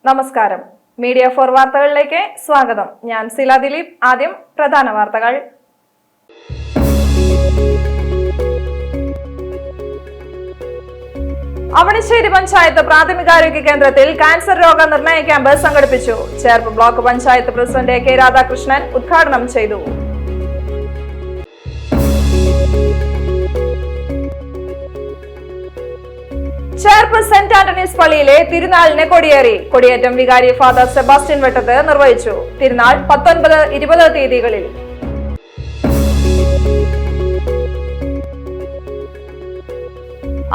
നമസ്കാരം. Media for വാർത്തകളിലേക്ക് സ്വാഗതം. ഞാൻ സില ദിലീപ്. ആദ്യം പ്രധാന വാർത്തകൾ. അവണിശ്ശേരി പഞ്ചായത്ത് പ്രാഥമികാരോഗ്യ കേന്ദ്രത്തിൽ ക്യാൻസർ രോഗ നിർണയ ക്യാമ്പ് സംഘടിപ്പിച്ചു. Cherpu block panchayat president K Radhakrishnan ഉദ്ഘാടനം ചെയ്തു. ചേർപ്പ് സെന്റ് ആന്റണീസ് പള്ളിയിലെ തിരുനാളിന് കൊടിയേറി. കൊടിയേറ്റം വികാരി ഫാദർ സെബാസ്റ്റ്യൻ വെട്ടത്ത് നിർവഹിച്ചു. തിരുനാൾ 19, 20 തീയതികളിൽ.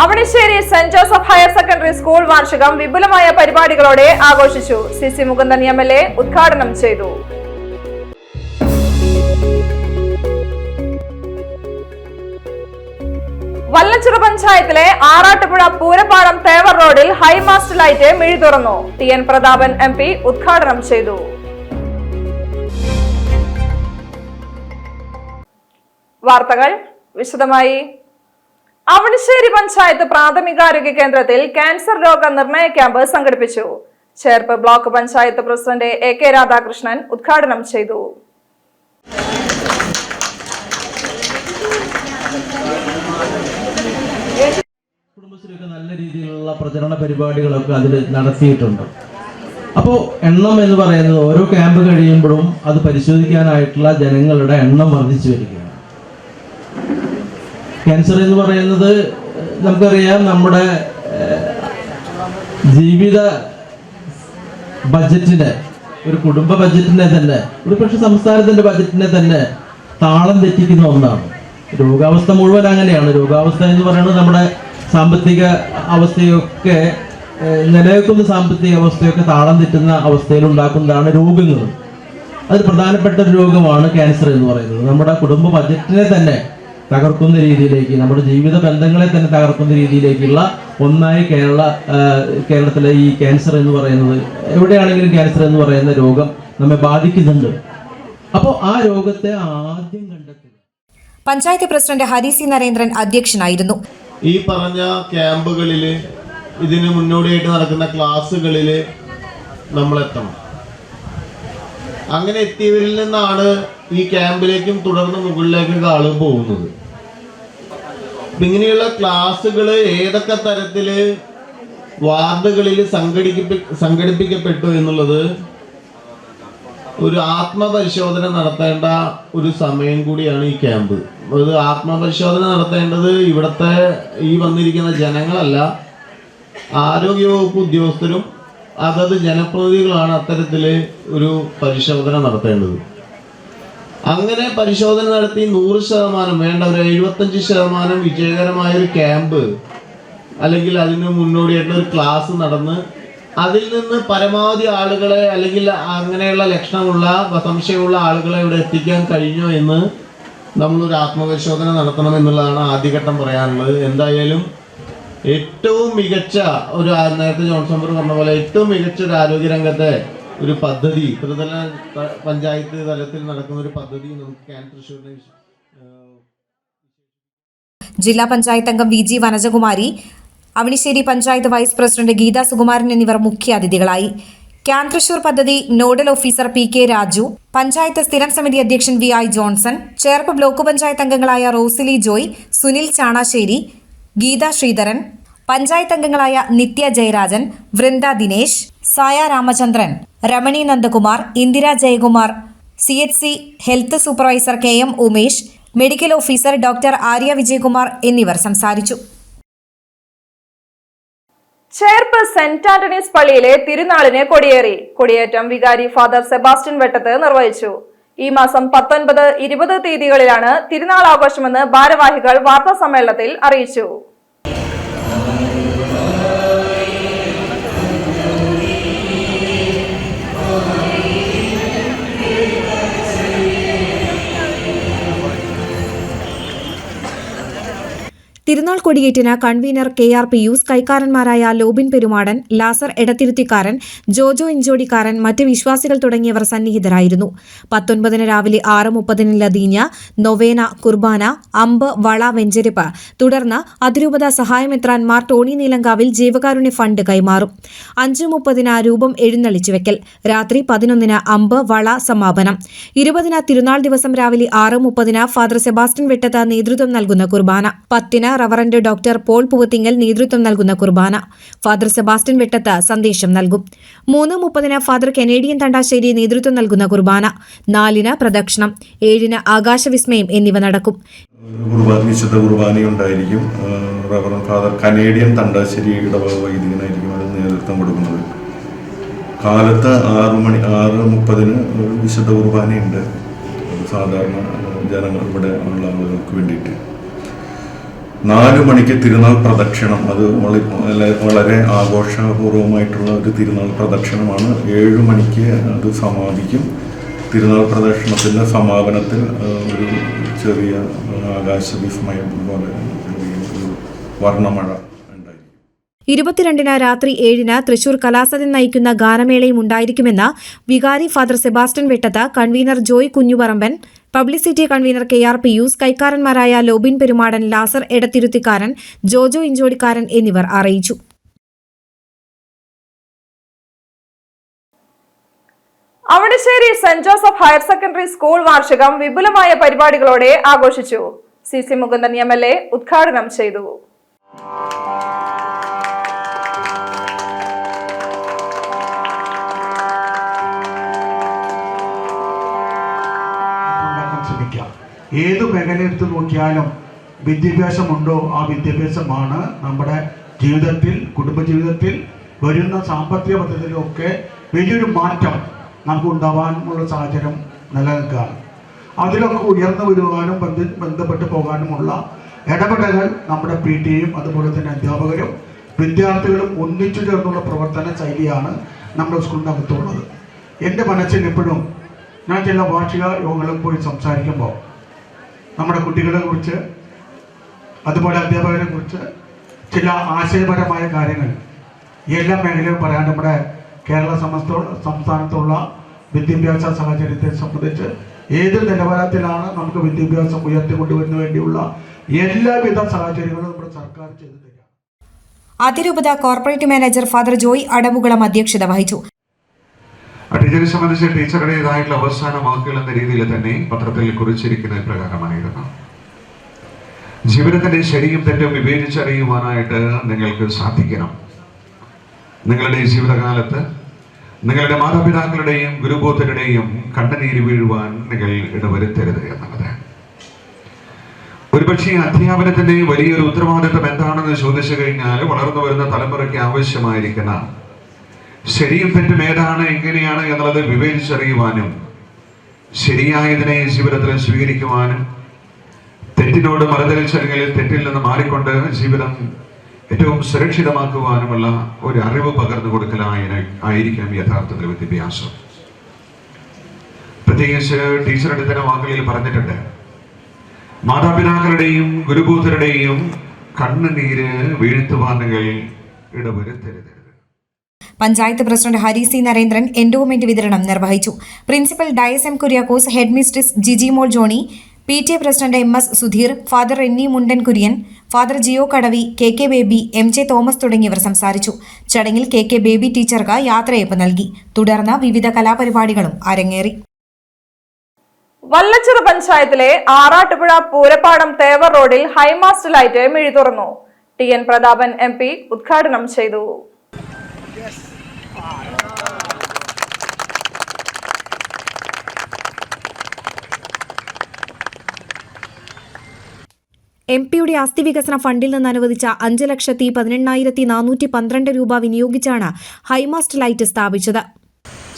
Avanissery saint Joseph higher secondary school വാർഷികം വിപുലമായ പരിപാടികളോടെ ആഘോഷിച്ചു. CC മുകുന്ദൻ MLA ഉദ്ഘാടനം ചെയ്തു. വല്ലച്ചിറ പഞ്ചായത്തിലെ ആറാട്ടുപുഴ പൂരപ്പാടം തേവർ റോഡിൽ ഹൈമാസ്റ്റ് ലൈറ്റ് മിഴി തുറന്നു. TN പ്രതാപൻ MP ഉദ്ഘാടനം ചെയ്തു. വാർത്തകൾ വിശദമായി. അവണിശ്ശേരി പഞ്ചായത്ത് പ്രാഥമികാരോഗ്യ കേന്ദ്രത്തിൽ ക്യാൻസർ രോഗ നിർണയ ക്യാമ്പ് സംഘടിപ്പിച്ചു. Cherpu block panchayat president AK Radhakrishnan ഉദ്ഘാടനം ചെയ്തു. കുടുംബശ്രീയൊക്കെ നല്ല രീതിയിലുള്ള പ്രചരണ പരിപാടികളൊക്കെ അതിൽ നടത്തിയിട്ടുണ്ട്. അപ്പോൾ എണ്ണം എന്ന് പറയുന്നത് ഓരോ ക്യാമ്പ് കഴിയുമ്പോഴും അത് പരിശോധിക്കാനായിട്ടുള്ള ജനങ്ങളുടെ എണ്ണം വർദ്ധിച്ചു വരികയാണ്. ക്യാൻസർ എന്ന് പറയുന്നത് നമുക്കറിയാം, നമ്മുടെ ജീവിത ബജറ്റിനെ, ഒരു കുടുംബ ബജറ്റിനെ തന്നെ, ഒരു പക്ഷെ സംസ്ഥാനത്തിന്റെ ബജറ്റിനെ തന്നെ താളം തെറ്റിക്കുന്ന ഒന്നാണ്. രോഗാവസ്ഥ മുഴുവൻ അങ്ങനെയാണ്. രോഗാവസ്ഥ എന്ന് പറയുന്നത് നമ്മുടെ സാമ്പത്തിക അവസ്ഥയൊക്കെ, നിലനിൽക്കുന്ന സാമ്പത്തിക അവസ്ഥയൊക്കെ താളം തെറ്റുന്ന അവസ്ഥയിൽ ഉണ്ടാക്കുന്നതാണ് രോഗങ്ങൾ. അതിൽ പ്രധാനപ്പെട്ട ഒരു രോഗമാണ് ക്യാൻസർ എന്ന് പറയുന്നത്. നമ്മുടെ കുടുംബ ബജറ്റിനെ തന്നെ തകർക്കുന്ന രീതിയിലേക്ക്, നമ്മുടെ ജീവിത ബന്ധങ്ങളെ തന്നെ തകർക്കുന്ന രീതിയിലേക്കുള്ള ഒന്നായി കേരളത്തിലെ ഈ ക്യാൻസർ എന്ന് പറയുന്നത്, എവിടെയാണെങ്കിലും ക്യാൻസർ എന്ന് പറയുന്ന രോഗം നമ്മെ ബാധിക്കുന്നുണ്ട്. അപ്പോൾ ആ രോഗത്തെ ആദ്യം കണ്ടെത്തുക. പഞ്ചായത്ത് പ്രസിഡന്റ് ഹരി സി നരേന്ദ്രൻ അധ്യക്ഷനായിരുന്നു. ഈ പറഞ്ഞ ക്യാമ്പുകളിൽ, ഇതിന് മുന്നോടിയായിട്ട് നടക്കുന്ന ക്ലാസ്സുകളിൽ നമ്മൾ എത്തണം. അങ്ങനെ എത്തിയവരിൽ നിന്നാണ് ഈ ക്യാമ്പിലേക്കും തുടർന്ന് മുകളിലേക്കും ആളുകൾ പോകുന്നത്. ഇങ്ങനെയുള്ള ക്ലാസ്സുകൾ ഏതൊക്കെ തരത്തിൽ വാർഡുകളിൽ സംഘടിപ്പിക്കപ്പെട്ടു എന്നുള്ളത് ഒരു ആത്മപരിശോധന നടത്തേണ്ട ഒരു സമയം കൂടിയാണ് ഈ ക്യാമ്പ്. അത് ആത്മപരിശോധന നടത്തേണ്ടത് ഇവിടുത്തെ ഈ വന്നിരിക്കുന്ന ജനങ്ങളല്ല, ആരോഗ്യവകുപ്പ് ഉദ്യോഗസ്ഥരും അതത് ജനപ്രതിനിധികളാണ് അത്തരത്തിൽ ഒരു പരിശോധന നടത്തേണ്ടത്. അങ്ങനെ പരിശോധന നടത്തി 100% വേണ്ട ഒരു 75% വിജയകരമായൊരു ക്യാമ്പ് അല്ലെങ്കിൽ അതിന് മുന്നോടിയായിട്ടുള്ള ഒരു ക്ലാസ് നടന്ന് അതിൽ നിന്ന് പരമാവധി ആളുകളെ, അല്ലെങ്കിൽ അങ്ങനെയുള്ള ലക്ഷണമുള്ള സംശയമുള്ള ആളുകളെ ഇവിടെ എത്തിക്കാൻ കഴിഞ്ഞോ എന്ന് നമ്മളൊരു ആത്മപരിശോധന നടത്തണം എന്നുള്ളതാണ് ആദ്യഘട്ടം പറയാനുള്ളത്. എന്തായാലും ഏറ്റവും മികച്ച ഒരു, നേരത്തെ ജോൺസൺ പറഞ്ഞ പോലെ ഏറ്റവും മികച്ച ഒരു ആരോഗ്യരംഗത്തെ ഒരു പദ്ധതി, ത്രിതല പഞ്ചായത്ത് തലത്തിൽ നടക്കുന്ന ഒരു പദ്ധതി നമുക്ക് ക്യാൻസർ ജില്ലാ പഞ്ചായത്ത് അംഗം VG Vanajakumari, Avanissery panchayat vice president Geetha Sukumaran എന്നിവർ മുഖ്യാതിഥികളായി. ക്യാൻ തൃശൂർ പദ്ധതി nodal officer PK Raju, panchayat സ്ഥിരം സമിതി അധ്യക്ഷൻ VI ജോൺസൺ, ചേർപ്പ് ബ്ലോക്ക് പഞ്ചായത്ത് അംഗങ്ങളായ റോസിലി ജോയ്, സുനിൽ ചാണാശ്ശേരി, ഗീത ശ്രീധരൻ, പഞ്ചായത്ത് അംഗങ്ങളായ Nithya Jayarajan, Vrinda Dinesh, Saya Ramachandran, Ramani Nandakumar, Indira Jayakumar, CHC health supervisor KM Umesh, medical officer doctor Arya Vijayakumar എന്നിവർ സംസാരിച്ചു. ചേർപ്പ് സെന്റ് ആന്റണീസ് പള്ളിയിലെ തിരുനാളിന് കൊടിയേറി. കൊടിയേറ്റം വികാരി ഫാദർ സെബാസ്റ്റ്യൻ വെട്ടത്ത് നിർവഹിച്ചു. ഈ മാസം 19, 20 തീയതികളിലാണ് തിരുനാൾ ആഘോഷമെന്ന് ഭാരവാഹികൾ വാർത്താ സമ്മേളനത്തിൽ അറിയിച്ചു. തിരുനാൾ കൊടിയേറ്റിന് കൺവീനർ KR പിയൂസ്, കൈക്കാരന്മാരായ ലോബിൻ പെരുമാടൻ, ലാസർ എടത്തിരുത്തിക്കാരൻ, ജോജോ ഇഞ്ചോടിക്കാരൻ, മറ്റ് വിശ്വാസികൾ തുടങ്ങിയവർ സന്നിഹിതരായിരുന്നു. 19 രാവിലെ 6:30 ലതീഞ്ഞ, നൊവേന, കുർബാന, അമ്പ്, വള, വെഞ്ചരിപ്പ്. തുടർന്ന് അതിരൂപത സഹായമെത്രാൻമാർ ടോണി നീലങ്കാവിൽ ജീവകാരുണ്യ ഫണ്ട് കൈമാറും. 5:30 രൂപം എഴുന്നള്ളിച്ചുവെക്കൽ. രാത്രി 11 അമ്പ്, വള, സമാപനം. 20 തിരുനാൾ ദിവസം രാവിലെ 6:30 ഫാദർ സെബാസ്റ്റ്യൻ വെട്ടത്ത് നേതൃത്വം നൽകുന്ന കുർബാന. 10 റവറന്റ് ഡോക്ടർ പോൾ പൂവത്തിങ്കൽ നേതൃത്വം നൽകുന്ന കുർബാന. ഫാദർ സെബാസ്റ്റ്യൻ വെട്ടത്ത് സന്ദേശം നൽകും. 3:30 ഫാദർ കനേഡിയൻ തണ്ടാശ്ശേരി നേതൃത്വം നൽകുന്ന കുർബാന. 4 പ്രദക്ഷിണം. 7 ആകാശവിസ്മയം എന്നിവ നടക്കും. വിശുദ്ധ കുർബാനയുണ്ടായിരിക്കും. റവറന്റ് ഫാദർ കനേഡിയൻ തണ്ടാശ്ശേരി ഇടവക വൈദികനായിരിക്കും അത് നേതൃത്വം കൊടുക്കുന്നത്. കാലത്ത് 6:30 വിശുദ്ധ കുർബാനയുണ്ട്. സാധാരണ ജനങ്ങൾ ഇവിടെ ഉള്ള ആളുകൾക്ക് വേണ്ടിയിട്ട്. 4 മണിക്ക് തിരുനാൾ പ്രദക്ഷിണം. അത് വളരെ ആഘോഷപൂർവമായിട്ടുള്ള ഒരു തിരുനാൾ പ്രദക്ഷിണമാണ്. 7 മണിക്ക് അത് സമാപിക്കും. തിരുനാൾ പ്രദക്ഷിണത്തിൻ്റെ സമാപനത്തിൽ ഒരു ചെറിയ ആകാശവിസ്മയം പോലെ ഒരു വർണ്ണമഴ ഉണ്ടായിരിക്കും. 22 രാത്രി 7 തൃശൂർ കലാസദൻ നയിക്കുന്ന ഗാനമേളയും ഉണ്ടായിരിക്കുമെന്ന് വികാരി father Sebastian Vettath, convener Joy Kunjuparamban, publicity convener KR Pius, കൈക്കാരന്മാരായ ലോബിൻ പെരുമാടൻ, ലാസർ എടത്തിരുത്തിക്കാരൻ, ജോജോ ഇഞ്ചോടിക്കാരൻ എന്നിവർ അറിയിച്ചു. Avanissery saint Joseph higher secondary school വാർഷികം വിപുലമായ പരിപാടികളോടെ ആഘോഷിച്ചു. CC മുകുന്ദൻ MLA ഉദ്ഘാടനം ചെയ്തു. ഏത് മേഖല എടുത്ത് നോക്കിയാലും വിദ്യാഭ്യാസമുണ്ടോ, ആ വിദ്യാഭ്യാസമാണ് നമ്മുടെ ജീവിതത്തിൽ, കുടുംബജീവിതത്തിൽ വരുന്ന സാമ്പത്തിക പദ്ധതിയിലൊക്കെ വലിയൊരു മാറ്റം നമുക്ക് ഉണ്ടാവാനുള്ള സാഹചര്യം നിലനിൽക്കുകയാണ്. അതിലൊക്കെ ഉയർന്നു വരുവാനും ബന്ധപ്പെട്ട് പോകാനുമുള്ള ഇടപെടലുകൾ നമ്മുടെ PTയും അതുപോലെ തന്നെ അധ്യാപകരും വിദ്യാർത്ഥികളും ഒന്നിച്ചു ചേർന്നുള്ള പ്രവർത്തന ശൈലിയാണ് നമ്മുടെ സ്കൂളിനകത്തുള്ളത്. എൻ്റെ മനസ്സിൽ എപ്പോഴും ഞാൻ ചില വാർഷിക യോഗങ്ങളിൽ പോയി സംസാരിക്കുമ്പോൾ നമ്മുടെ കുട്ടികളെ കുറിച്ച് അതുപോലെ അധ്യാപകരെ കുറിച്ച് ചില ആശയപരമായ കാര്യങ്ങൾ എല്ലാ മേഖലയും പറയാൻ നമ്മുടെ കേരള സംസ്ഥാനത്തുള്ള വിദ്യാഭ്യാസ സാഹചര്യത്തെ സംബന്ധിച്ച് ഏത് നിലവാരത്തിലാണ് നമുക്ക് വിദ്യാഭ്യാസം ഉയർത്തിക്കൊണ്ടുവരുന്നതിന് വേണ്ടിയുള്ള എല്ലാവിധ സാഹചര്യങ്ങളും നമ്മുടെ സർക്കാർ ചെയ്തു തരിക. അതിരൂപത കോർപ്പറേറ്റ് മാനേജർ ഫാദർ ജോയ് അടമുകുളം അധ്യക്ഷത വഹിച്ചു. ടീച്ചറെ സംബന്ധിച്ച് ടീച്ചറുടേതായിട്ടുള്ള അവസാന വാക്കുകൾ എന്ന രീതിയിൽ തന്നെ പത്രത്തിൽ കുറിച്ചിരിക്കുന്ന പ്രകാരമായിരുന്നു. ജീവിതത്തിന്റെ ശരിയും തെറ്റും വിവേചിച്ചറിയുവാനായിട്ട് നിങ്ങൾക്ക് സാധിക്കണം. നിങ്ങളുടെ ജീവിതകാലത്ത് നിങ്ങളുടെ മാതാപിതാക്കളുടെയും ഗുരുബോധരുടെയും കണ്ണുനീര് വീഴുവാൻ നിങ്ങൾ ഇടവരുത്തരുത് എന്നുള്ളത്. ഒരുപക്ഷെ അധ്യാപനത്തിന്റെ വലിയൊരു ഉത്തരവാദിത്വം എന്താണെന്ന് ചോദിച്ചു കഴിഞ്ഞാൽ വളർന്നു വരുന്ന തലമുറയ്ക്ക് ആവശ്യമായിരിക്കുന്ന ശരിയും തെറ്റും ഏതാണ്, എങ്ങനെയാണ് എന്നുള്ളത് വിവേചിച്ചറിയുവാനും ശരിയായതിനെ ജീവിതത്തിൽ സ്വീകരിക്കുവാനും തെറ്റിനോട് മറുതലിച്ചല്ലെങ്കിൽ തെറ്റിൽ നിന്ന് മാറിക്കൊണ്ട് ജീവിതം ഏറ്റവും സുരക്ഷിതമാക്കുവാനുമുള്ള ഒരു അറിവ് പകർന്നു കൊടുക്കലായിരിക്കണം യഥാർത്ഥത്തിൽ വിദ്യാഭ്യാസം. പ്രത്യേകിച്ച് ടീച്ചറുടെ തന്നെ വാക്കുകളിൽ പറഞ്ഞിട്ടുണ്ട്, മാതാപിതാക്കളുടെയും ഗുരുബോധരുടെയും കണ്ണുനീര് വീഴ്ത്തുവാൻ നിങ്ങൾ ഇടവരുത്തരുത്. Panchayat president Hari C Narendran endowment വിതരണം നിർവഹിച്ചു. Principal Dias M Kuriakose, head mistress Jijimol Johny, PTA president MS Sudheer, father Renny Mundan Kurian, father Jio Kadavi, KK Baby, MJ Thomas തുടങ്ങിയവർ സംസാരിച്ചു. ചടങ്ങിൽ KK ബേബി ടീച്ചർക്ക് യാത്രയയപ്പ് നൽകി. തുടർന്ന് വിവിധ കലാപരിപാടികളും അരങ്ങേറി. വല്ലച്ചിറ പഞ്ചായത്തിലെ ആറാട്ടുപുഴ പൂരപ്പാടം തേവർ റോഡിൽ ഹൈമാസ്റ്റ് ലൈറ്റ് മിഴി തുറന്നു. TN പ്രതാപൻ MP ഉദ്ഘാടനം ചെയ്തു. MPയുടെ ആസ്തി വികസന ഫണ്ടിൽ നിന്ന് അനുവദിച്ച 5,18,412 രൂപ വിനിയോഗിച്ചാണ് ഹൈമാസ്റ്റ് ലൈറ്റ് സ്ഥാപിച്ചത്.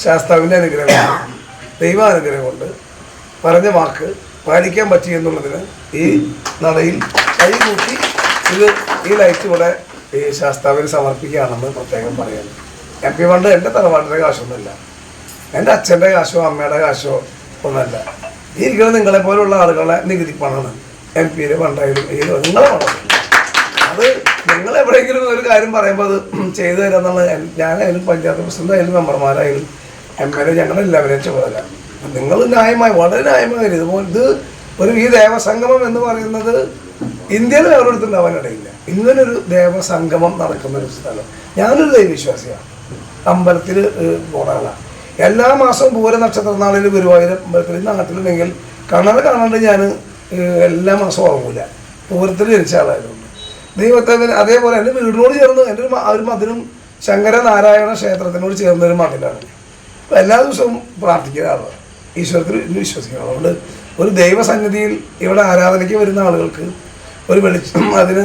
ശാസ്താവിൻ്റെ അനുഗ്രഹം, ദൈവാനുഗ്രഹം കൊണ്ട് പറഞ്ഞ വാക്ക് പാലിക്കാൻ പറ്റി എന്നുള്ളതിന് ഈ നടയിൽ കൈകൂട്ടി ഈ ലൈറ്റ് ഇവിടെ ഈ ശാസ്താവിന് സമർപ്പിക്കുകയാണെന്ന് പ്രത്യേകം പറയുന്നു. MP ഫണ്ട് എൻ്റെ തറവാട്ടിൻ്റെ കാശൊന്നുമല്ല, എൻ്റെ അച്ഛൻ്റെ കാശോ അമ്മയുടെ കാശോ ഒന്നല്ല. ഈ ഇരിക്കുന്നത് നിങ്ങളെപ്പോലുള്ള ആളുകളെ നികുതി പണമാണ്. MP ഫണ്ടായാലും നിങ്ങളെ പണം. അത് നിങ്ങൾ എവിടെയെങ്കിലും ഒരു കാര്യം പറയുമ്പോൾ അത് ചെയ്തു തരാമെന്നുള്ള ഞാനായാലും പഞ്ചായത്ത് പ്രസിഡന്റ് ആയാലും മെമ്പർമാരായാലും MLA ഞങ്ങളെല്ലാവരെയും ചുമതല. നിങ്ങൾ ന്യായമായി വളരെ ന്യായമായ ഇതുപോലെ ഇത് ഈ ദേവസംഗമം എന്ന് പറയുന്നത് ഇന്ത്യയിൽ വേറെടുത്തുണ്ടാവാനിടയില്ല. ഇങ്ങനൊരു ദേവസംഗമം നടക്കുന്ന ഒരു സ്ഥലം. ഞാനൊരു ദൈവവിശ്വാസിയാണ്, അമ്പലത്തിൽ പോകാനാണ്. എല്ലാ മാസവും പൂര നക്ഷത്ര നാളിൽ ഗുരുവായൂർ അമ്പലത്തിൽ നാട്ടിലുണ്ടെങ്കിൽ കാണാണ്ട് ഞാൻ എല്ലാ മാസവും ആകൂല. പൂരത്തിൽ ജനിച്ച ആളായതുകൊണ്ട് ദൈവത്തെ അതേപോലെ എൻ്റെ വീടിനോട് ചേർന്ന് എൻ്റെ ഒരു മതിലും ശങ്കരനാരായണ ക്ഷേത്രത്തിനോട് ചേർന്നൊരു മതിലാണ്. എല്ലാ ദിവസവും പ്രാർത്ഥിക്കുന്ന ആളാണ്, ഈശ്വരത്തിൽ വിശ്വസിക്കുന്ന ആളുകൊണ്ട് ഒരു ദൈവസന്നിധിയിൽ ഇവിടെ ആരാധനയ്ക്ക് വരുന്ന ആളുകൾക്ക് ഒരു വെളിച്ചം അതിന്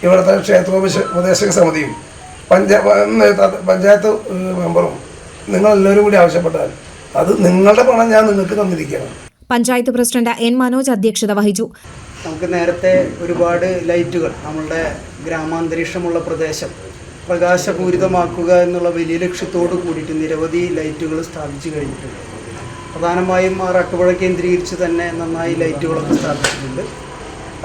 ഇവിടുത്തെ ക്ഷേത്രോപദേശക സമിതിയും പഞ്ചായത്ത് മെമ്പറും നിങ്ങളെല്ലാവരും കൂടി ആവശ്യപ്പെട്ടാൽ അത് നിങ്ങളുടെ പണം ഞാൻ നിങ്ങൾക്ക് തന്നിരിക്കണം. Panchayat president N. മനോജ് അധ്യക്ഷത വഹിച്ചു. നമുക്ക് നേരത്തെ ഒരുപാട് ലൈറ്റുകൾ നമ്മളുടെ ഗ്രാമാന്തരീക്ഷമുള്ള പ്രദേശം പ്രകാശപൂരിതമാക്കുക എന്നുള്ള വലിയ ലക്ഷ്യത്തോട് കൂടിയിട്ട് നിരവധി ലൈറ്റുകൾ സ്ഥാപിച്ചു കഴിഞ്ഞിട്ടുണ്ട്. പ്രധാനമായും ആറാട്ടുപുഴ കേന്ദ്രീകരിച്ച് തന്നെ നന്നായി ലൈറ്റുകളൊക്കെ സ്ഥാപിച്ചിട്ടുണ്ട്.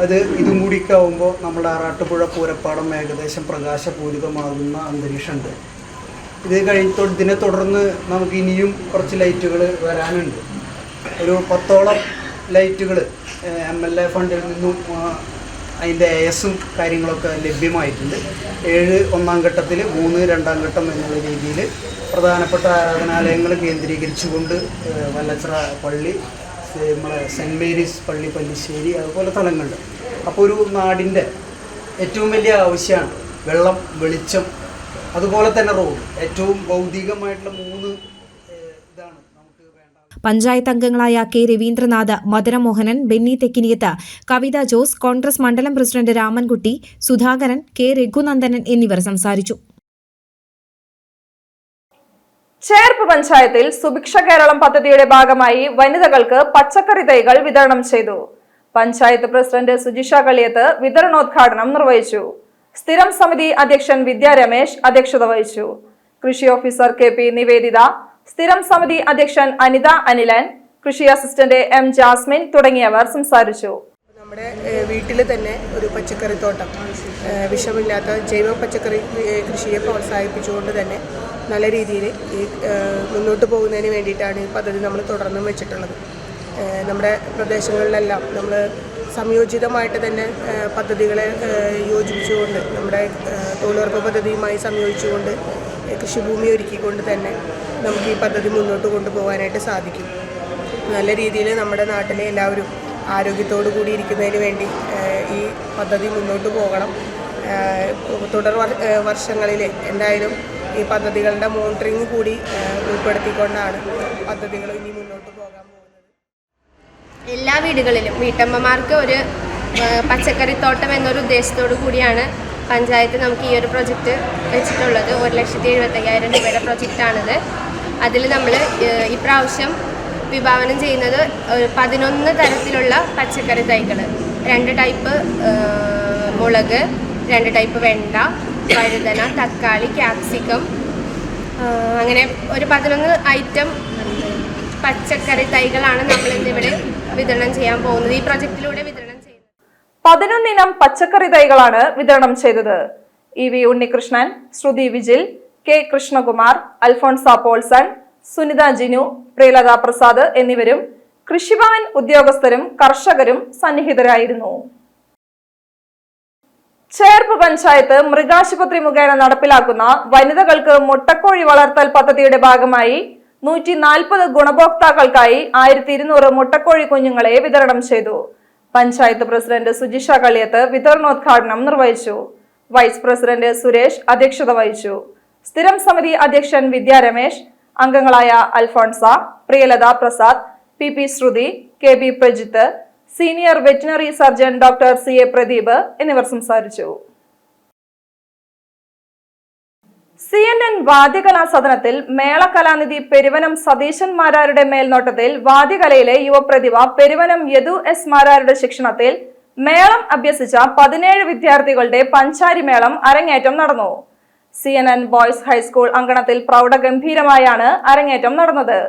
അത് ഇതും കൂടിയൊക്കെ ആകുമ്പോൾ നമ്മുടെ ആറാട്ടുപുഴ പൂരപ്പാടം ഏകദേശം പ്രകാശപൂരിതമാകുന്ന അന്തരീക്ഷമുണ്ട്. ഇതിനെ തുടർന്ന് നമുക്ക് ഇനിയും കുറച്ച് ലൈറ്റുകൾ വരാനുണ്ട്. ഒരു 10ഓളം ലൈറ്റുകൾ MLA ഫണ്ടിൽ നിന്നും അതിൻ്റെ ASും കാര്യങ്ങളൊക്കെ ലഭ്യമായിട്ടുണ്ട്. 7 ഒന്നാം ഘട്ടത്തിൽ, 3 രണ്ടാം ഘട്ടം എന്നുള്ള രീതിയിൽ പ്രധാനപ്പെട്ട ആരാധനാലയങ്ങൾ കേന്ദ്രീകരിച്ചുകൊണ്ട് വല്ലച്ചിറ പള്ളി, നമ്മളെ സെൻറ്റ് മേരീസ് പള്ളി പല്ലിശ്ശേരി, അതുപോലെ സ്ഥലങ്ങളുണ്ട്. അപ്പോൾ ഒരു നാടിൻ്റെ ഏറ്റവും വലിയ ആവശ്യമാണ് വെള്ളം, വെളിച്ചം, അതുപോലെ തന്നെ റോഡ്. ഏറ്റവും ഭൗതികമായിട്ടുള്ള 3 ഇതാണ് നമുക്ക് വേണ്ട. പഞ്ചായത്ത് അംഗങ്ങളായ K. രവീന്ദ്രനാഥ്, മദനമോഹനൻ, ബെന്നി തെക്കിനിയത്ത്, കവിത ജോസ്, കോൺഗ്രസ് മണ്ഡലം പ്രസിഡന്റ് രാമൻകുട്ടി, സുധാകരൻ, K. രഘുനന്ദനൻ എന്നിവർ സംസാരിച്ചു. ചേർപ്പ് പഞ്ചായത്തിൽ സുഭിക്ഷ കേരളം പദ്ധതിയുടെ ഭാഗമായി വനിതകൾക്ക് പച്ചക്കറി തൈകൾ വിതരണം ചെയ്തു. പഞ്ചായത്ത് പ്രസിഡന്റ് സുജിഷ കളിയത്ത് വിതരണോദ്ഘാടനം നിർവഹിച്ചു. സ്ഥിരം സമിതി അധ്യക്ഷൻ വിദ്യ രമേശ് അധ്യക്ഷത വഹിച്ചു. കൃഷി ഓഫീസർ KP നിവേദിത, സ്ഥിരം സമിതി അധ്യക്ഷൻ അനിത അനിലൻ, കൃഷി അസിസ്റ്റന്റ് M. ജാസ്മിൻ തുടങ്ങിയവർ സംസാരിച്ചു. നമ്മുടെ വീട്ടിൽ തന്നെ ഒരു പച്ചക്കറിത്തോട്ടം, വിഷമില്ലാത്ത ജൈവ പച്ചക്കറി കൃഷിയെ പ്രോത്സാഹിപ്പിച്ചുകൊണ്ട് തന്നെ നല്ല രീതിയിൽ ഈ മുന്നോട്ട് പോകുന്നതിന് വേണ്ടിയിട്ടാണ് ഈ പദ്ധതി നമ്മൾ തുടർന്നും വെച്ചിട്ടുള്ളത്. നമ്മുടെ പ്രദേശങ്ങളിലെല്ലാം നമ്മൾ സംയോജിതമായിട്ട് തന്നെ പദ്ധതികളെ യോജിപ്പിച്ചുകൊണ്ട്, നമ്മുടെ തൊഴിലുറപ്പ് പദ്ധതിയുമായി സംയോജിച്ചുകൊണ്ട് കൃഷിഭൂമി ഒരുക്കിക്കൊണ്ട് തന്നെ നമുക്ക് ഈ പദ്ധതി മുന്നോട്ട് കൊണ്ടുപോകാനായിട്ട് സാധിക്കും. നല്ല രീതിയിൽ നമ്മുടെ നാട്ടിലെ എല്ലാവരും ആരോഗ്യത്തോടു കൂടി ഇരിക്കുന്നതിന് വേണ്ടി ഈ പദ്ധതി മുന്നോട്ട് പോകണം. തുടർ വർഷങ്ങളിൽ എന്തായാലും ഈ പദ്ധതികളുടെ മോണിറ്ററിംഗ് കൂടി ഉൾപ്പെടുത്തിക്കൊണ്ടാണ് പദ്ധതികൾ ഇനി മുന്നോട്ട് പോകാൻ പോകുന്നത്. എല്ലാ വീടുകളിലും വീട്ടമ്മമാർക്ക് ഒരു പച്ചക്കറിത്തോട്ടം എന്നൊരു ഉദ്ദേശത്തോടു കൂടിയാണ് പഞ്ചായത്ത് നമുക്ക് ഈ ഒരു പ്രൊജക്റ്റ് വെച്ചിട്ടുള്ളത്. 1,75,000 രൂപയുടെ പ്രൊജക്റ്റാണിത്. അതിൽ നമ്മൾ ഇപ്രാവശ്യം വിഭാവനം ചെയ്യുന്നത് 11 തരത്തിലുള്ള പച്ചക്കറി തൈകൾ, 2 ടൈപ്പ് മുളക്, 2 ടൈപ്പ് വെണ്ട, വഴുതന, തക്കാളി, ക്യാപ്സിക്കം, അങ്ങനെ ഒരു 11 ഐറ്റം പച്ചക്കറി തൈകളാണ് നമ്മൾ ഇന്നിവിടെ വിതരണം ചെയ്യാൻ പോകുന്നത്. ഈ പ്രൊജക്റ്റിലൂടെ വിതരണം ചെയ്യുന്നത് 11 ഇനം പച്ചക്കറി തൈകളാണ് വിതരണം ചെയ്തത്. EV ഉണ്ണികൃഷ്ണൻ, ശ്രുതി വിജിൽ, K. കൃഷ്ണകുമാർ, അൽഫോൺസ പോൾസൺ, സുനിത ജിനു, പ്രിയലത പ്രസാദ് എന്നിവരും കൃഷിഭവൻ ഉദ്യോഗസ്ഥരും കർഷകരും സന്നിഹിതരായിരുന്നു. ചേർപ്പ് പഞ്ചായത്ത് മൃഗാശുപത്രി മുഖേന നടപ്പിലാക്കുന്ന വനിതകൾക്ക് മുട്ടക്കോഴി വളർത്തൽ പദ്ധതിയുടെ ഭാഗമായി 140 ഗുണഭോക്താക്കൾക്കായി 1200 മുട്ടക്കോഴി കുഞ്ഞുങ്ങളെ വിതരണം ചെയ്തു. പഞ്ചായത്ത് പ്രസിഡന്റ് സുജിഷ കളിയത്ത് വിതരണോദ്ഘാടനം നിർവഹിച്ചു. വൈസ് പ്രസിഡന്റ് സുരേഷ് അധ്യക്ഷത വഹിച്ചു. സ്ഥിരം സമിതി അധ്യക്ഷൻ വിദ്യ രമേശ്, അംഗങ്ങളായ അൽഫോൺസ, പ്രിയലത പ്രസാദ്, PP ശ്രുതി, KB Prajith, senior veterinary surgeon doctor CA Pradeep എന്നിവർ സംസാരിച്ചു. CNN വാദ്യകലാ സദനത്തിൽ മേളകലാനിധി പെരുവനം സതീശൻ മാരാരുടെ മേൽനോട്ടത്തിൽ വാദ്യകലയിലെ യുവപ്രതിഭ പെരുവനം യദു S മാരാരുടെ ശിക്ഷണത്തിൽ മേളം അഭ്യസിച്ച 17 വിദ്യാർത്ഥികളുടെ പഞ്ചാരി മേളം അരങ്ങേറ്റം നടന്നു. CNN ബോയ്സ് ഹൈസ്കൂൾ അങ്കണത്തിൽ പ്രൗഢഗംഭീരമായാണ് അരങ്ങേറ്റം നടന്നത്.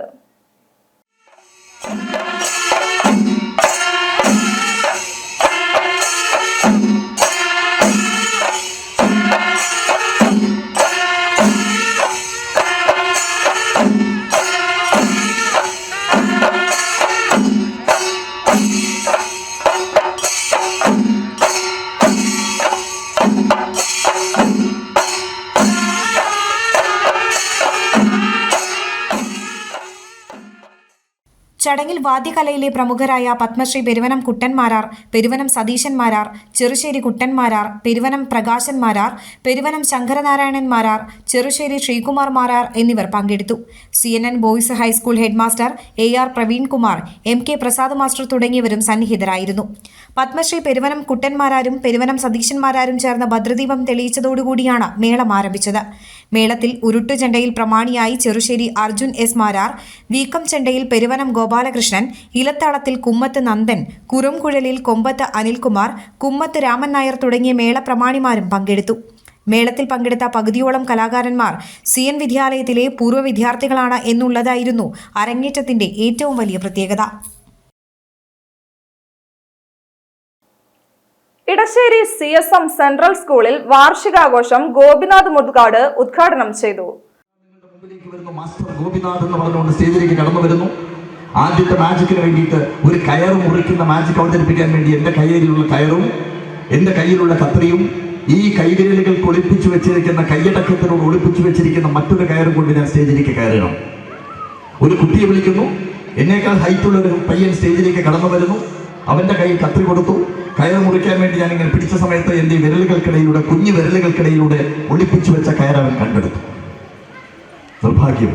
ചടങ്ങിൽ വാദ്യകലയിലെ പ്രമുഖരായ പത്മശ്രീ പെരുവനം കുട്ടൻമാരാർ, പെരുവനം സതീശന്മാരാർ, ചെറുശ്ശേരി കുട്ടൻമാരാർ, പെരുവനം പ്രകാശന്മാരാർ, പെരുവനം ശങ്കരനാരായണന്മാരാർ, ചെറുശ്ശേരി ശ്രീകുമാർ മാരാർ എന്നിവർ പങ്കെടുത്തു. CNN boys high school headmaster AR Praveenkumar, MK Prasad master തുടങ്ങിയവരും സന്നിഹിതരായിരുന്നു. പത്മശ്രീ പെരുവനം കുട്ടന്മാരാരും പെരുവനം സതീശന്മാരാരും ചേർന്ന് ഭദ്രദീപം തെളിയിച്ചതോടുകൂടിയാണ് മേളം ആരംഭിച്ചത്. മേളത്തിൽ ഉരുട്ടുചെണ്ടയിൽ പ്രമാണിയായി ചെറുശ്ശേരി അർജുൻ S മാരാർ, വീക്കം ചെണ്ടയിൽ പെരുവനം ഗോപാലകൃഷ്ണൻ, ഇലത്താളത്തിൽ കുമ്മത്ത് നന്ദൻ, കുറുംകുഴലിൽ കൊമ്പത്ത് അനിൽകുമാർ, കുമ്മത്ത് രാമൻ നായർ തുടങ്ങിയ മേളപ്രമാണിമാരും പങ്കെടുത്തു. മേളത്തിൽ പങ്കെടുത്ത പകുതിയോളം കലാകാരന്മാർ CN വിദ്യാലയത്തിലെ പൂർവ്വ വിദ്യാർത്ഥികളാണ് എന്നുള്ളതായിരുന്നു അരങ്ങേറ്റത്തിന്റെ ഏറ്റവും വലിയ പ്രത്യേകത. ഇടശ്ശേരി CSM സെൻട്രൽ സ്കൂളിൽ വാർഷികാഘോഷം ഗോപിനാഥ് മുദ്ഗാട് ഉദ്ഘാടനം ചെയ്തു. മാസ്റ്റർ ഗോപിനാഥ് എന്ന് പറഞ്ഞുകൊണ്ട് സ്റ്റേജിലേക്ക് കടന്നു വരുന്നു. ആദ്യത്തെ മാജിക്കിന് വേണ്ടിയിട്ട് ഒരു കയറ് മുറിക്കുന്ന മാജിക് അവതരിപ്പിക്കാൻ വേണ്ടി എൻ്റെ കയ്യിലുള്ള കയറും എൻ്റെ കയ്യിലുള്ള കത്രിയും ഈ കൈവിരലുകൾക്ക് ഒളിപ്പിച്ചു വെച്ചിരിക്കുന്ന കൈയടക്കത്തിനോട് ഒളിപ്പിച്ചു വെച്ചിരിക്കുന്ന മറ്റൊരു കയറും കൊണ്ട് ഞാൻ സ്റ്റേജിലേക്ക് കയറണം. ഒരു കുട്ടിയെ വിളിക്കുന്നു. എന്നേക്കാൾ ഹൈറ്റുള്ള ഒരു പയ്യൻ സ്റ്റേജിലേക്ക് കടന്നു വരുന്നു. അവന്റെ കയ്യിൽ കത്രി കൊടുത്തു. കയർ മുറിക്കാൻ വേണ്ടി ഞാൻ ഇങ്ങനെ പിടിച്ച സമയത്ത് എൻ്റെ വിരലുകൾക്കിടയിലൂടെ, കുഞ്ഞു വിരലുകൾക്കിടയിലൂടെ ഒളിപ്പിച്ചു വെച്ച കയർ അവൻ കണ്ടെടുത്തു. നിർഭാഗ്യം,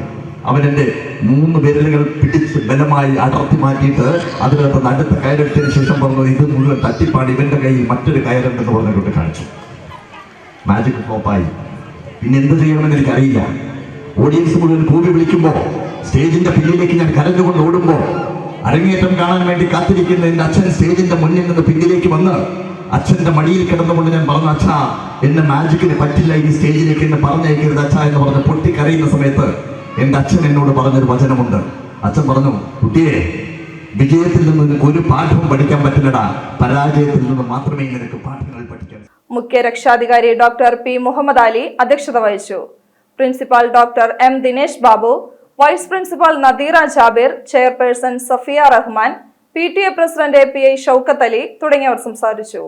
അവൻ എൻ്റെ 3 വിരലുകൾ പിടിച്ച് ബലമായി അടർത്തി മാറ്റിയിട്ട് അതിനകത്ത് അടുത്ത കയറെടുത്തതിന് ശേഷം പറഞ്ഞു, ഇത് മുഴുവൻ തട്ടിപ്പാടി, ഇവന്റെ കയ്യിൽ മറ്റൊരു കയറുണ്ടെന്ന് പറഞ്ഞുകൊണ്ട് കാണിച്ചു. മാജിക് ഫ്ലോപ്പായി. പിന്നെ എന്ത് ചെയ്യണമെന്ന് എനിക്കറിയില്ല. ഓഡിയൻസ് മുഴുവൻ കൂവി വിളിക്കുമ്പോൾ, സ്റ്റേജിന്റെ പിന്നിലേക്ക് ഞാൻ കരഞ്ഞുകൊണ്ട് ഓടുമ്പോൾ, അരങ്ങേറ്റം കാണാൻ വേണ്ടി കാത്തിരിക്കുന്ന എൻ്റെ അച്ഛൻ സ്റ്റേജിന്റെ മുന്നിൽ നിന്ന് പിന്നിലേക്ക് വന്ന് അച്ഛന്റെ മടിയിൽ കിടന്നുകൊണ്ട് ഞാൻ പറഞ്ഞു, അച്ഛാ എന്നെ മാജിക്കിന് പറ്റില്ല, ഈ സ്റ്റേജിലേക്ക് എന്നെ പറഞ്ഞയക്കരുത് അച്ഛാ എന്ന് പറഞ്ഞ് പൊട്ടിക്കരയുന്ന സമയത്ത് എൻ്റെ അച്ഛൻ എന്നോട് പറഞ്ഞൊരു വചനമുണ്ട്. അച്ഛൻ പറഞ്ഞു, കുട്ടിയെ, വിജയത്തിൽ നിന്ന് ഒരു പാഠവും പഠിക്കാൻ പറ്റില്ലടാ, പരാജയത്തിൽ നിന്ന് മാത്രമേ നിനക്ക് പാഠങ്ങൾ പഠിക്കാൻ. മുഖ്യ രക്ഷാധികാരി ഡോക്ടർ P മുഹമ്മദ് അലി അധ്യക്ഷത വഹിച്ചു. Principal doctor M Dinesh Babu, vice principal Nadeera Jabir, chairperson Safiya Rahman, PTA president PI Shoukath Ali തുടങ്ങിയവർ സംസാരിച്ചു.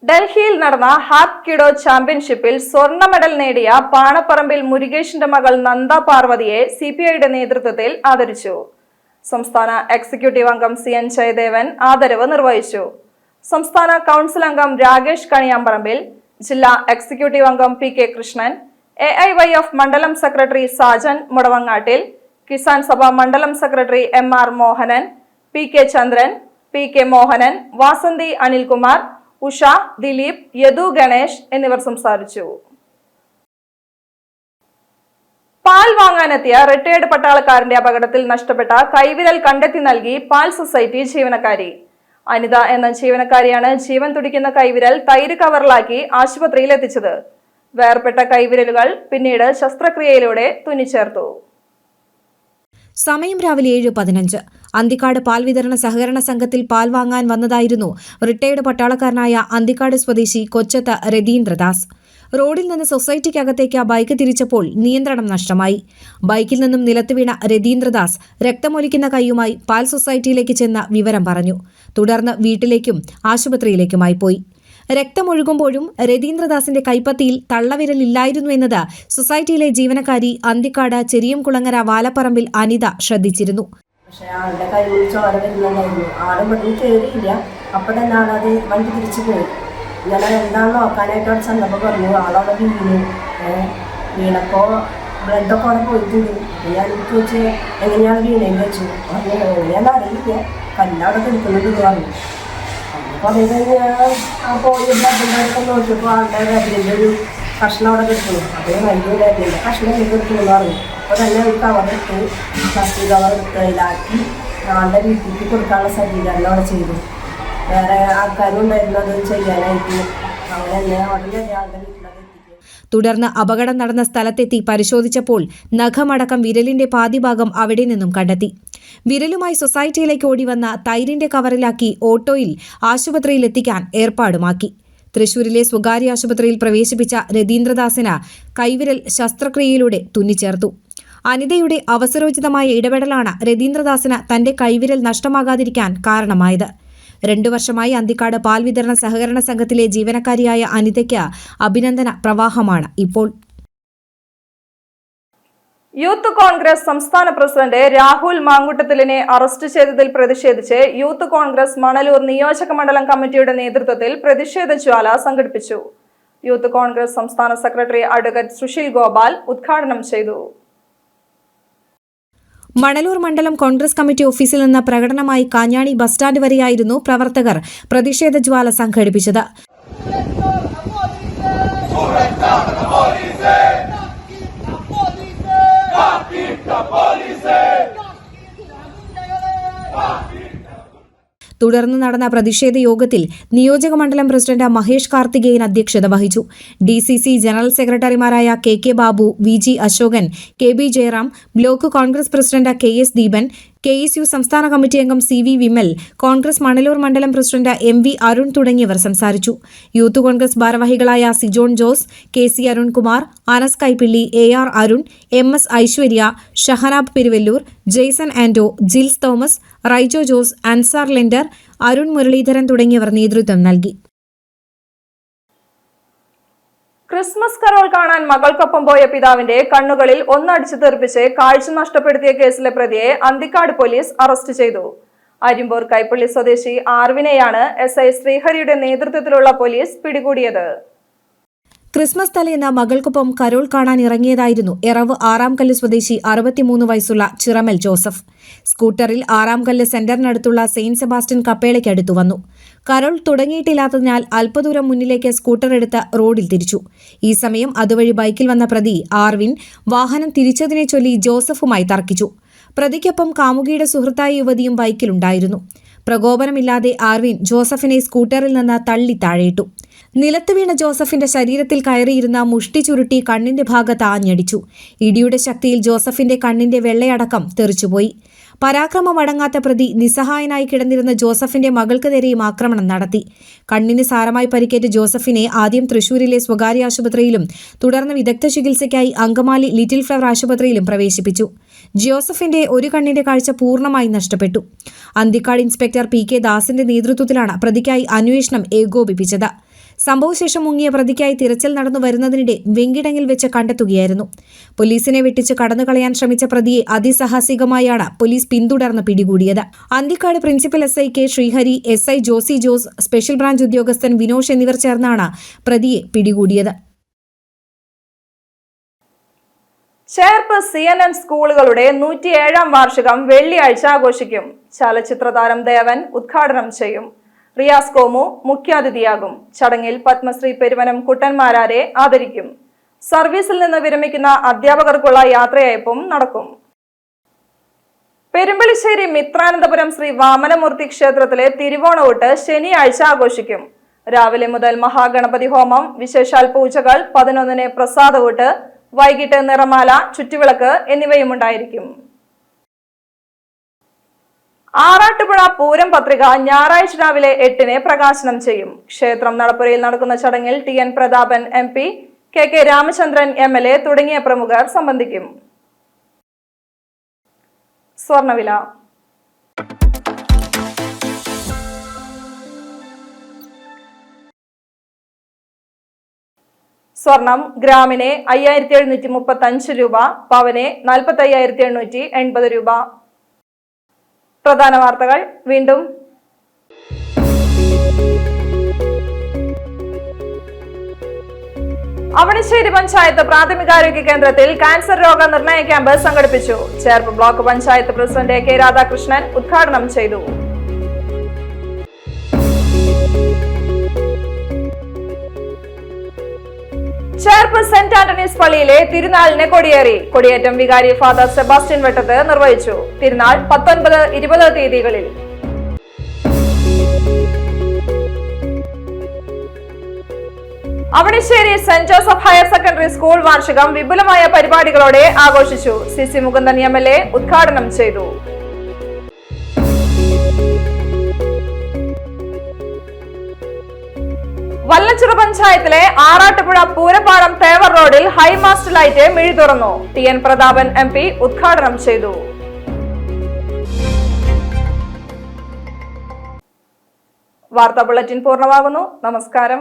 ഡൽഹിയിൽ നടന്ന ഹാപ് കിഡോ ചാമ്പ്യൻഷിപ്പിൽ സ്വർണ്ണ മെഡൽ നേടിയ പാണപ്പറമ്പിൽ മുരുകേഷിന്റെ മകൾ നന്ദ പാർവതിയെ CPIയുടെ നേതൃത്വത്തിൽ ആദരിച്ചു. സംസ്ഥാന എക്സിക്യൂട്ടീവ് അംഗം CN ജയദേവൻ ആദരവ് നിർവഹിച്ചു. സംസ്ഥാന കൗൺസിൽ അംഗം രാകേഷ് കണിയാമ്പറമ്പിൽ, ജില്ലാ എക്സിക്യൂട്ടീവ് അംഗം PK കൃഷ്ണൻ, AIYF മണ്ഡലം സെക്രട്ടറി സാജൻ മുടവങ്ങാട്ടിൽ, കിസാൻ സഭ മണ്ഡലം സെക്രട്ടറി MR മോഹനൻ, PK ചന്ദ്രൻ, PK മോഹനൻ, വാസന്തി അനിൽകുമാർ, ഉഷ, ദിലീപ്, യദു ഗണേഷ് എന്നിവർ സംസാരിച്ചു. പാൽ വാങ്ങാനെത്തിയ റിട്ടയേർഡ് പട്ടാളക്കാരന്റെ അപകടത്തിൽ നഷ്ടപ്പെട്ട കൈവിരൽ കണ്ടെത്തി നൽകി പാൽ സൊസൈറ്റി ജീവനക്കാരി. അനിത എന്ന ജീവനക്കാരിയാണ് ജീവൻ തുടിക്കുന്ന കൈവിരൽ തൈര് കവറിലാക്കി ആശുപത്രിയിൽ എത്തിച്ചത്. വേർപെട്ട കൈവിരലുകൾ പിന്നീട് ശസ്ത്രക്രിയയിലൂടെ തുന്നിച്ചേർത്തു. സമയം രാവിലെ 7:15. അന്തിക്കാട് പാൽ വിതരണ സഹകരണ സംഘത്തിൽ പാൽ വാങ്ങാൻ വന്നതായിരുന്നു റിട്ടയേർഡ് പട്ടാളക്കാരനായ അന്തിക്കാട് സ്വദേശി കൊച്ചത്ത് രതീന്ദ്രദാസ്. റോഡിൽ നിന്ന് സൊസൈറ്റിക്കകത്തേക്ക് ബൈക്ക് തിരിച്ചപ്പോൾ നിയന്ത്രണം നഷ്ടമായി. ബൈക്കിൽ നിന്നും നിലത്ത് വീണ രതീന്ദ്രദാസ് രക്തമൊലിക്കുന്ന കൈയുമായി പാൽ സൊസൈറ്റിയിലേക്ക് ചെന്ന വിവരം പറഞ്ഞു. തുടർന്ന് വീട്ടിലേക്കും ആശുപത്രിയിലേക്കുമായി പോയി. രക്തമൊഴുകുമ്പോഴും രതീന്ദ്രദാസിന്റെ കൈപ്പത്തിയിൽ തള്ളവിരലില്ലായിരുന്നു എന്നത് സൊസൈറ്റിയിലെ ജീവനക്കാരി അന്തിക്കാട് ചെരിയംകുളങ്ങര വാലപ്പറമ്പിൽ അനിത ശ്രദ്ധിച്ചിരുന്നു. പക്ഷെ ആളുടെ കൈ ചോര വരുന്നുണ്ടായിരുന്നു. ആള് ഇവിടെ കയറിയില്ല. അപ്പം തന്നെ ആളത് വണ്ടി തിരിച്ചു പോയി. ഞാൻ എന്താണെന്ന് നോക്കാനായിട്ട് അവിടെ ചെന്നപ്പോൾ പറഞ്ഞു ആളവിടെ വീണപ്പോൾ ബ്ലഡൊക്കെ അവിടെ പോയിട്ടുണ്ട്. അപ്പം ഞാൻ ചോദിച്ചു എങ്ങനെയാണ് വീണേന്ന് വെച്ചു. എങ്ങനെയാണെന്ന് അറിയില്ല, കല്ലവിടെ കിടക്കുന്നുണ്ട് പറഞ്ഞു. അപ്പോൾ അത് ഞാൻ പോയി ബ്ലഡിൻ്റെ നോക്കിയപ്പോൾ ആളുടെ വിരലിൻ്റെ ഒരു കഷ്ണം അവിടെ കിടക്കുന്നു. അപ്പോൾ വലിയ വിരലിൻ്റെ കഷ്ണം കിടക്കുന്നു പറഞ്ഞു. അപ്പോൾ തന്നെ ഒരു കവറിട്ട് പ്ലാസ്റ്റിക് കവറെടുത്ത് അതിലാക്കി ആളുടെ വീട്ടിലേക്ക് കൊടുക്കാനുള്ള സജ്ജീകരണം അവിടെ ചെയ്തു. വേറെ ആൾക്കാരും ഉണ്ടായിരുന്നു അത് ചെയ്യാനായിട്ട്. അങ്ങനെ തന്നെ ഉടനെ ആളുടെ വീട്ടിലത് എത്തിക്കും. തുടർന്ന് അപകടം നടന്ന സ്ഥലത്തെത്തി പരിശോധിച്ചപ്പോൾ നഖമടക്കം വിരലിന്റെ പാതിഭാഗം അവിടെ നിന്നും കണ്ടെത്തി. വിരലുമായി സൊസൈറ്റിയിലേക്ക് ഓടിവന്ന തൈരിന്റെ കവറിലാക്കി ഓട്ടോയിൽ ആശുപത്രിയിലെത്തിക്കാൻ ഏർപ്പാടുമാക്കി. തൃശൂരിലെ സ്വകാര്യ ആശുപത്രിയിൽ പ്രവേശിപ്പിച്ച രതീന്ദ്രദാസിന് കൈവിരൽ ശസ്ത്രക്രിയയിലൂടെ തുന്നിച്ചേർത്തു. അനിതയുടെ അവസരോചിതമായ ഇടപെടലാണ് രതീന്ദ്രദാസിന് തന്റെ കൈവിരൽ നഷ്ടമാകാതിരിക്കാൻ കാരണമായത്. 2 വർഷമായി അന്തിക്കാട് പാൽ വിതരണ സഹകരണ സംഘത്തിലെ ജീവനക്കാരിയായ അനിതയ്ക്ക് അഭിനന്ദന പ്രവാഹമാണ് ഇപ്പോൾ. യൂത്ത് കോൺഗ്രസ് സംസ്ഥാന പ്രസിഡന്റ് രാഹുൽ മാങ്കുട്ടത്തിലിനെ അറസ്റ്റ് ചെയ്തതിൽ പ്രതിഷേധിച്ച് യൂത്ത് കോൺഗ്രസ് മണലൂർ നിയോജക മണ്ഡലം കമ്മിറ്റിയുടെ നേതൃത്വത്തിൽ പ്രതിഷേധ ജ്വാല സംഘടിപ്പിച്ചു. യൂത്ത് കോൺഗ്രസ് സംസ്ഥാന സെക്രട്ടറി അഡ്വക്കേറ്റ് സുശീൽ ഗോപാൽ ഉദ്ഘാടനം ചെയ്തു. മണലൂർ മണ്ഡലം കോൺഗ്രസ് കമ്മിറ്റി ഓഫീസിൽ നിന്ന് പ്രകടനമായി കാഞ്ഞാണി ബസ് സ്റ്റാൻഡ് വരെയായിരുന്നു പ്രവർത്തകർ പ്രതിഷേധ ജ്വാല സംഘടിപ്പിച്ചത്. തുടർന്ന് നടന്ന പ്രതിഷേധ യോഗത്തിൽ നിയോജക മണ്ഡലം പ്രസിഡന്റ് മഹേഷ് കാർത്തികേയൻ അധ്യക്ഷത വഹിച്ചു. DCC ജനറൽ സെക്രട്ടറിമാരായ KK Babu, VG Ashokan, KB Jayaram, block Congress president KS Deepan, KSU സംസ്ഥാന കമ്മിറ്റി അംഗം CV വിമൽ, കോൺഗ്രസ് മണലൂർ മണ്ഡലം പ്രസിഡന്റ് MV അരുൺ തുടങ്ങിയവർ സംസാരിച്ചു. യൂത്ത് കോൺഗ്രസ് ഭാരവാഹികളായ Sijohn Jose, KC Arunkumar, Anas Kaipilly, AR Arun, MS Aishwarya, Shahanab Peruvallur, Jaison Ando, Jils Thomas, Raijo Jose, Ansar Lender, Arun Muraleedharan തുടങ്ങിയവർ നേതൃത്വം നൽകി. ക്രിസ്മസ് കരോൾ കാണാൻ മകൾക്കൊപ്പം പോയ പിതാവിന്റെ കണ്ണുകളിൽ ഒന്നടിച്ചു തെറിപ്പിച്ച് കാഴ്ച നഷ്ടപ്പെടുത്തിയ കേസിലെ പ്രതിയെ അന്തിക്കാട് പോലീസ് അറസ്റ്റ് ചെയ്തു. അരിമ്പൂർ കൈപ്പള്ളി സ്വദേശി ആർവിനെയാണ് SI ശ്രീഹരിയുടെ നേതൃത്വത്തിലുള്ള പോലീസ് പിടികൂടിയത്. ക്രിസ്മസ് തലേന്ന് മകൾക്കൊപ്പം കരോൾ കാണാൻ ഇറങ്ങിയതായിരുന്നു എറവ് ആറാംകല്ല് സ്വദേശി 63 വയസ്സുള്ള ചിറമൽ ജോസഫ്. സ്കൂട്ടറിൽ ആറാംകല്ല് സെന്ററിനടുത്തുള്ള സെയിന്റ് സെബാസ്റ്റ്യൻ കപ്പേളയ്ക്കടുത്തു വന്നു. കരോൾ തുടങ്ങിയിട്ടില്ലാത്തതിനാൽ അല്പദൂരം മുന്നിലേക്ക് സ്കൂട്ടർ എടുത്ത് റോഡിൽ തിരിച്ചു. ഈ സമയം അതുവഴി ബൈക്കിൽ വന്ന പ്രതി ആർവിൻ വാഹനം തിരിച്ചതിനെ ചൊല്ലി ജോസഫുമായി തർക്കിച്ചു. പ്രതിക്കൊപ്പം കാമുകിയുടെ സുഹൃത്തായ യുവതിയും ബൈക്കിലുണ്ടായിരുന്നു. പ്രകോപനമില്ലാതെ ആർവിൻ ജോസഫിനെ സ്കൂട്ടറിൽ നിന്ന് തള്ളി താഴെയിട്ടു. നിലത്ത് വീണ ജോസഫിന്റെ ശരീരത്തിൽ കയറിയിരുന്ന മുഷ്ടി ചുരുട്ടി കണ്ണിന്റെ ഭാഗത്ത് ആഞ്ഞടിച്ചു. ഇടിയുടെ ശക്തിയിൽ ജോസഫിന്റെ കണ്ണിന്റെ വെള്ളയടക്കം തെറിച്ചുപോയി. പരാക്രമമടങ്ങാത്ത പ്രതി നിസ്സഹായനായി കിടന്നിരുന്ന ജോസഫിന്റെ മകൾക്ക് നേരെയും ആക്രമണം നടത്തി. കണ്ണിന് സാരമായി പരിക്കേറ്റ ജോസഫിനെ ആദ്യം തൃശൂരിലെ സ്വകാര്യ ആശുപത്രിയിലും തുടർന്ന് വിദഗ്ധ ചികിത്സയ്ക്കായി അങ്കമാലി ലിറ്റിൽ ഫ്ലവർ ആശുപത്രിയിലും പ്രവേശിപ്പിച്ചു. ജോസഫിന്റെ ഒരു കണ്ണിന്റെ കാഴ്ച പൂർണ്ണമായി നഷ്ടപ്പെട്ടു. അന്തിക്കാട് ഇൻസ്പെക്ടർ PK ദാസിന്റെ നേതൃത്വത്തിലാണ് പ്രതിക്കായി അന്വേഷണം ഏകോപിപ്പിച്ചത്. സംഭവശേഷം മുങ്ങിയ പ്രതിക്കായി തിരച്ചിൽ നടന്നു വരുന്നതിനിടെ വെങ്കിടങ്ങിൽ വെച്ച് കണ്ടെത്തുകയായിരുന്നു. പോലീസിനെ വെട്ടിച്ച് കടന്നുകളയാൻ ശ്രമിച്ച പ്രതിയെ അതിസാഹസികമായാണ് പോലീസ് പിന്തുടർന്ന് പിടികൂടിയത്. Anthikad principal SI K Sreehari, SI Josy Jose, special branch ഉദ്യോഗസ്ഥൻ വിനോഷ് എന്നിവർ ചേർന്നാണ് പ്രതിയെ പിടികൂടിയത്. ചേർപ്പ് CNN സ്കൂളുകളുടെ 107ാം വാർഷികം വെള്ളിയാഴ്ച ആഘോഷിക്കും. ചലച്ചിത്ര താരം ദേവൻ ഉദ്ഘാടനം ചെയ്യും. റിയാസ് കോമു മുഖ്യാതിഥിയാകും. ചടങ്ങിൽ പത്മശ്രീ പെരുവനം കുട്ടന്മാരാരെ ആദരിക്കും. സർവീസിൽ നിന്ന് വിരമിക്കുന്ന അധ്യാപകർക്കുള്ള യാത്രയയപ്പും നടക്കും. പെരുമ്പളിശ്ശേരി മിത്രാനന്തപുരം ശ്രീ വാമനമൂർത്തി ക്ഷേത്രത്തിലെ തിരുവോണഊട്ട് ശനിയാഴ്ച ആഘോഷിക്കും. രാവിലെ മുതൽ മഹാഗണപതി ഹോമം, വിശേഷാൽ പൂജകൾ, 11-ന് പ്രസാദഊട്ട്, വൈകിട്ട് നിറമാല, ചുറ്റുവിളക്ക് എന്നിവയും ഉണ്ടായിരിക്കും. ആറാട്ടുപുഴ പൂരം പത്രിക ഞായറാഴ്ച രാവിലെ 8-ന് പ്രകാശനം ചെയ്യും. ക്ഷേത്രം നടപ്പുരയിൽ നടക്കുന്ന ചടങ്ങിൽ TN Prathapan MP, KK Ramachandran MLA തുടങ്ങിയ പ്രമുഖർ സംബന്ധിക്കും. സ്വർണവില. സ്വർണം ഗ്രാമിന് 5735 രൂപ, പവന് 45,880 രൂപ. പ്രധാന വാർത്തകൾ വീണ്ടും. അവണിശ്ശേരി പഞ്ചായത്ത് പ്രാഥമികാരോഗ്യ കേന്ദ്രത്തിൽ ക്യാൻസർ രോഗ നിർണയ ക്യാമ്പ് സംഘടിപ്പിച്ചു. Cherpu block panchayat president K Radhakrishnan ഉദ്ഘാടനം ചെയ്തു. ചേർപ്പ് സെന്റ് ആന്റണീസ് പള്ളിയിലെ തിരുനാളിന് കൊടിയേറി. കൊടിയേറ്റം വികാരി ഫാദർ സെബാസ്റ്റ്യൻ വെട്ടത്ത് നിർവഹിച്ചു. തിരുനാൾ 19, 20 തീയതികളിൽ. Avanissery saint Joseph higher secondary school വാർഷികം വിപുലമായ പരിപാടികളോടെ ആഘോഷിച്ചു. CC മുകുന്ദൻ MLA ഉദ്ഘാടനം ചെയ്തു. വല്ലച്ചിറ പഞ്ചായത്തിലെ ആറാട്ടുപുഴ പൂരപ്പാടം തേവർ റോഡിൽ ഹൈമാസ്റ്റ് ലൈറ്റ് മിഴി തുറന്നു. TN പ്രതാപൻ MP ഉദ്ഘാടനം ചെയ്തു. വാർത്താ ബുള്ളറ്റിൻ പൂർണ്ണമാകുന്നു. നമസ്കാരം.